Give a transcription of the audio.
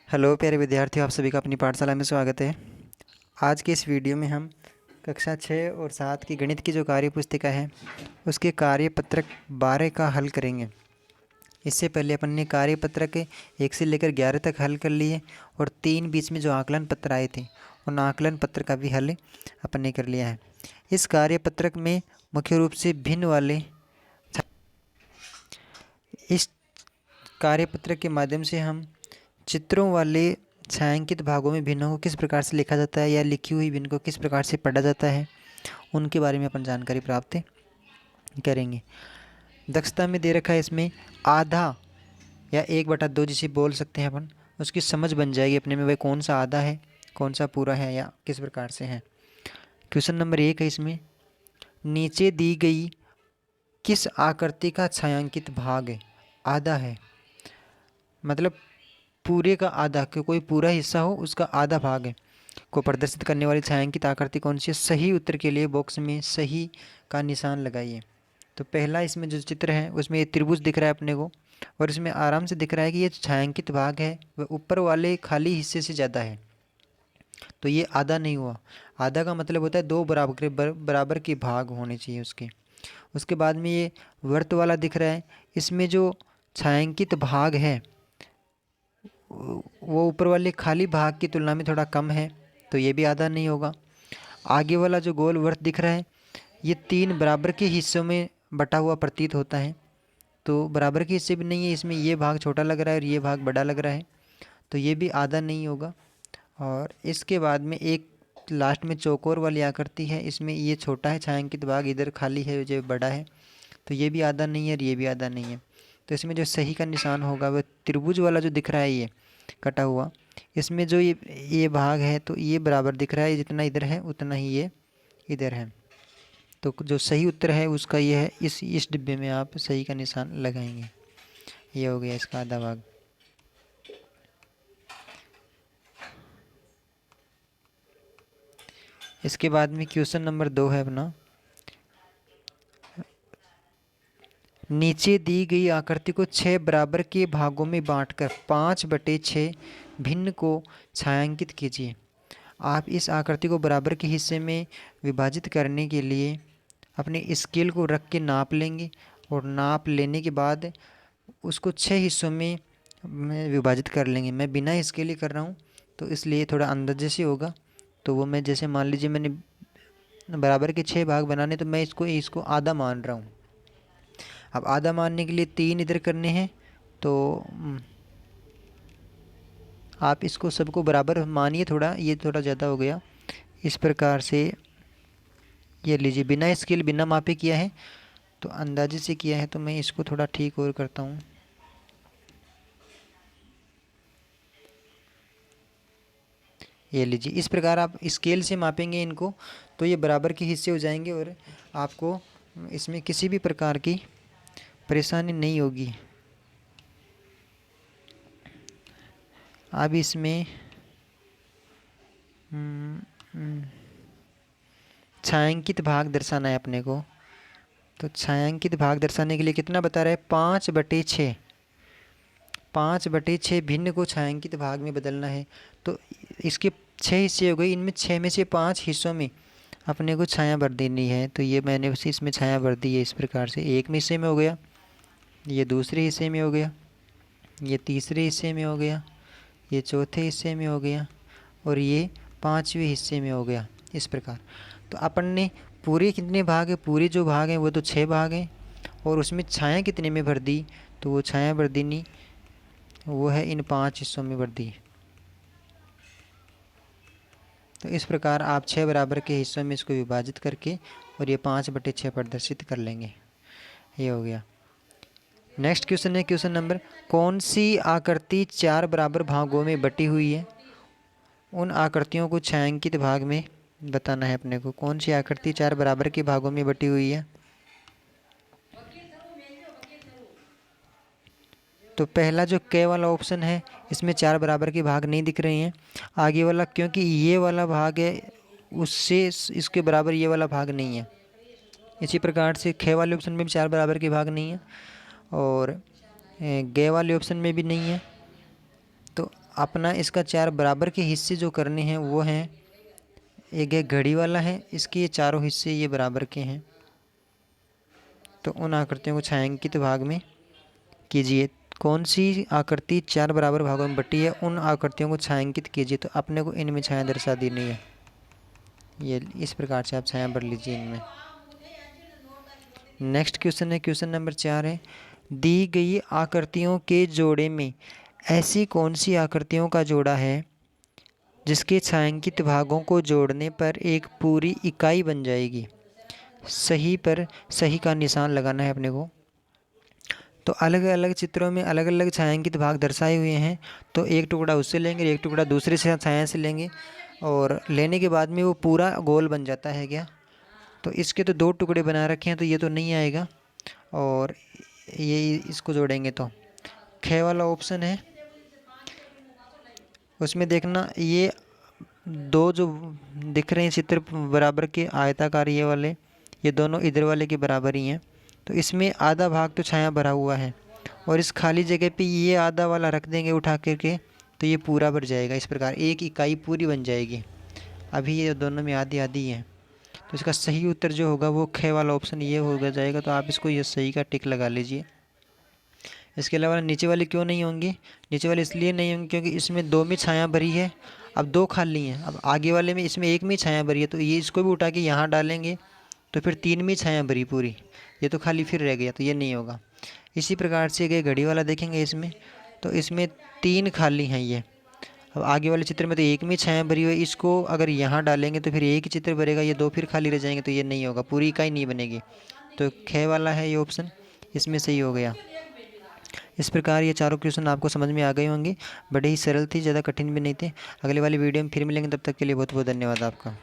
Hello प्यारे विद्यार्थियों, आप सभी का अपनी पाठशाला में स्वागत है। आज के इस वीडियो में हम कक्षा 6 और 7 की गणित की जो कार्य पुस्तिका है उसके कार्यपत्रक 12 का हल करेंगे। इससे पहले अपन ने कार्यपत्रक 1 से लेकर 11 तक हल कर लिए और 3 बीच में जो आकलन पत्र आए थे उन आकलन पत्र का भी हल अपन ने कर लिया है। इस कार्यपत्रक में मुख्य रूप से भिन्न वाले इस कार्यपत्रक के माध्यम से हम चित्रों वाले छायांकित भागों में भिन्नों को किस प्रकार से लिखा जाता है या लिखी हुई भिन्न को किस प्रकार से पढ़ा जाता है उनके बारे में अपन जानकारी प्राप्त करेंगे। दक्षता में दे रखा है इसमें आधा या 1/2 जिसे बोल सकते हैं अपन, उसकी समझ बन जाएगी अपने में, वह कौन सा आधा है कौन सा पूरा है या किस प्रकार से है। क्वेश्चन नंबर 1 है इसमें, नीचे दी गई किस आकृति का छायांकित भाग आधा है। मतलब पूरे का आधा, कि कोई पूरा हिस्सा हो उसका आधा भाग है को प्रदर्शित करने वाली छायांकित आकृति कौन सी है। सही उत्तर के लिए बॉक्स में सही का निशान लगाइए। तो पहला इसमें जो चित्र है उसमें ये त्रिभुज दिख रहा है अपने को और इसमें आराम से दिख रहा है कि ये छायांकित भाग है वह ऊपर वाले खाली हिस्से से ज़्यादा है, तो ये आधा नहीं हुआ। आधा का मतलब होता है 2 बराबर के भाग होने चाहिए उसके। उसके बाद में ये वर्त वाला दिख रहा है, इसमें जो छायांकित भाग है वो ऊपर वाले खाली भाग की तुलना में थोड़ा कम है, तो ये भी आधा नहीं होगा। आगे वाला जो गोल वर्त दिख रहा है ये 3 बराबर के हिस्सों में बटा हुआ प्रतीत होता है, तो बराबर के हिस्से भी नहीं है, इसमें ये भाग छोटा लग रहा है और ये भाग बड़ा लग रहा है, तो ये भी आधा नहीं होगा। और इसके बाद में एक लास्ट में चौकोर वाली आकृति है, इसमें ये छोटा है छायांकित भाग, इधर खाली है जो बड़ा है, तो ये भी आधा नहीं है और ये भी आधा नहीं है। तो इसमें जो सही का निशान होगा वह त्रिभुज वाला जो दिख रहा है ये कटा हुआ, इसमें जो ये भाग है तो ये बराबर दिख रहा है, जितना इधर है उतना ही ये इधर है। तो जो सही उत्तर है उसका ये है, इस डिब्बे में आप सही का निशान लगाएंगे। ये हो गया इसका आधा भाग। इसके बाद में क्वेश्चन नंबर 2 है अपना, नीचे दी गई आकृति को 6 बराबर के भागों में बांटकर 5/6 भिन्न को छायांकित कीजिए। आप इस आकृति को बराबर के हिस्से में विभाजित करने के लिए अपने स्केल को रख के नाप लेंगे और नाप लेने के बाद उसको 6 हिस्सों में विभाजित कर लेंगे। मैं बिना स्केल ही कर रहा हूँ तो इसलिए थोड़ा अंदाजे से होगा। तो वो मैं जैसे मान लीजिए मैंने बराबर के 6 भाग बनाने, तो मैं इसको आधा मान रहा हूँ। अब आधा मानने के लिए 3 इधर करने हैं, तो आप इसको सबको बराबर मानिए, थोड़ा ये थोड़ा ज़्यादा हो गया। इस प्रकार से ये लीजिए, बिना स्केल बिना मापे किया है तो अंदाजे से किया है, तो मैं इसको थोड़ा ठीक और करता हूँ। ये लीजिए, इस प्रकार आप स्केल से मापेंगे इनको तो ये बराबर के हिस्से हो जाएंगे और आपको इसमें किसी भी प्रकार की परेशानी नहीं होगी। अब इसमें छायांकित भाग दर्शाना है अपने को। तो छायांकित भाग दर्शाने के लिए कितना बता रहा है, 5/6। 5/6 भिन्न को छायांकित भाग में बदलना है। तो इसके 6 हिस्से हो गए, इनमें 6 में से 5 हिस्सों में अपने को छाया भर देनी है। तो ये मैंने उसी इसमें छाया भर दी है इस प्रकार से। एक में हिस्से में हो गया, ये दूसरे हिस्से में हो गया, ये तीसरे हिस्से में हो गया, ये चौथे हिस्से में हो गया और ये 5वें हिस्से में हो गया, इस प्रकार। तो अपन ने पूरे कितने भाग है, पूरे जो भाग हैं वो तो 6 भाग हैं और उसमें छाया कितने में भर दी, तो वो छाया भर देनी वो है इन 5 हिस्सों में भर दी। तो इस प्रकार आप 6 बराबर के हिस्सों में इसको विभाजित करके और ये 5/6 प्रदर्शित कर लेंगे। ये हो गया। नेक्स्ट क्वेश्चन है क्वेश्चन नंबर, कौन सी आकृति 4 बराबर भागों में बटी हुई है। उन आकृतियों को छायांकित भाग में बताना है अपने को। कौन सी आकृति 4 बराबर के भागों में बटी हुई है। तो पहला जो के वाला ऑप्शन है इसमें 4 बराबर के भाग नहीं दिख रहे हैं। आगे वाला, क्योंकि ये वाला भाग है उससे इसके बराबर ये वाला भाग नहीं है। इसी प्रकार से खे वाले ऑप्शन में भी 4 बराबर के भाग नहीं है और गे वाले ऑप्शन में भी नहीं है। तो अपना इसका 4 बराबर के हिस्से जो करने हैं वो हैं, एक है घड़ी वाला है, इसके ये चारों हिस्से ये बराबर के हैं। तो उन आकृतियों को छायांकित भाग में कीजिए। कौन सी आकृति 4 बराबर भागों में बटी है, उन आकृतियों को छायांकित कीजिए। तो अपने को इनमें छाया दर्शा देनी है। ये इस प्रकार से आप छाया भर लीजिए इनमें। नेक्स्ट क्वेश्चन है, क्वेश्चन नंबर 4 है, दी गई आकृतियों के जोड़े में ऐसी कौन सी आकृतियों का जोड़ा है जिसके छायांकित भागों को जोड़ने पर एक पूरी इकाई बन जाएगी। सही पर सही का निशान लगाना है अपने को। तो अलग अलग चित्रों में अलग अलग छायांकित भाग दर्शाए हुए हैं। तो एक टुकड़ा उससे लेंगे, एक टुकड़ा दूसरे से छाया से लेंगे, और लेने के बाद में वो पूरा गोल बन जाता है क्या। तो इसके तो 2 टुकड़े बना रखे हैं, तो ये तो नहीं आएगा। और ये इसको जोड़ेंगे तो ख वाला ऑप्शन है, उसमें देखना ये 2 जो दिख रहे हैं चित्र बराबर के आयताकार ये वाले, ये दोनों इधर वाले के बराबर ही हैं। तो इसमें आधा भाग तो छाया भरा हुआ है, और इस खाली जगह पे ये आधा वाला रख देंगे उठा करके, तो ये पूरा भर जाएगा। इस प्रकार एक इकाई पूरी बन जाएगी। अभी ये दोनों में आधी आधी है। तो इसका सही उत्तर जो होगा वो ख वाला ऑप्शन ये हो जाएगा। तो आप इसको ये सही का टिक लगा लीजिए। इसके अलावा नीचे वाले क्यों नहीं होंगे, नीचे वाले इसलिए नहीं होंगे क्योंकि इसमें 2 में छाया भरी है, अब 2 खाली हैं। अब आगे वाले में इसमें 1 में छाया भरी है, तो ये इसको भी उठा के यहाँ डालेंगे तो फिर 3 में छाया भरी पूरी, ये तो खाली फिर रह गया, तो ये नहीं होगा। इसी प्रकार से गए घड़ी वाला देखेंगे इसमें, तो इसमें 3 खाली हैं ये। अब आगे वाले चित्र में तो 1 में छाया भरी हुई है, इसको अगर यहाँ डालेंगे तो फिर एक ही चित्र भरेगा, ये 2 फिर खाली रह जाएंगे, तो ये नहीं होगा, पूरी इकाई नहीं बनेगी। तो ख वाला है ये ऑप्शन, इसमें सही हो गया। इस प्रकार ये चारों क्वेश्चन आपको समझ में आ गए होंगे। बड़े ही सरल थे, ज़्यादा कठिन भी नहीं थे। अगले वाली वीडियो में फिर मिलेंगे, तब तक के लिए बहुत बहुत धन्यवाद आपका।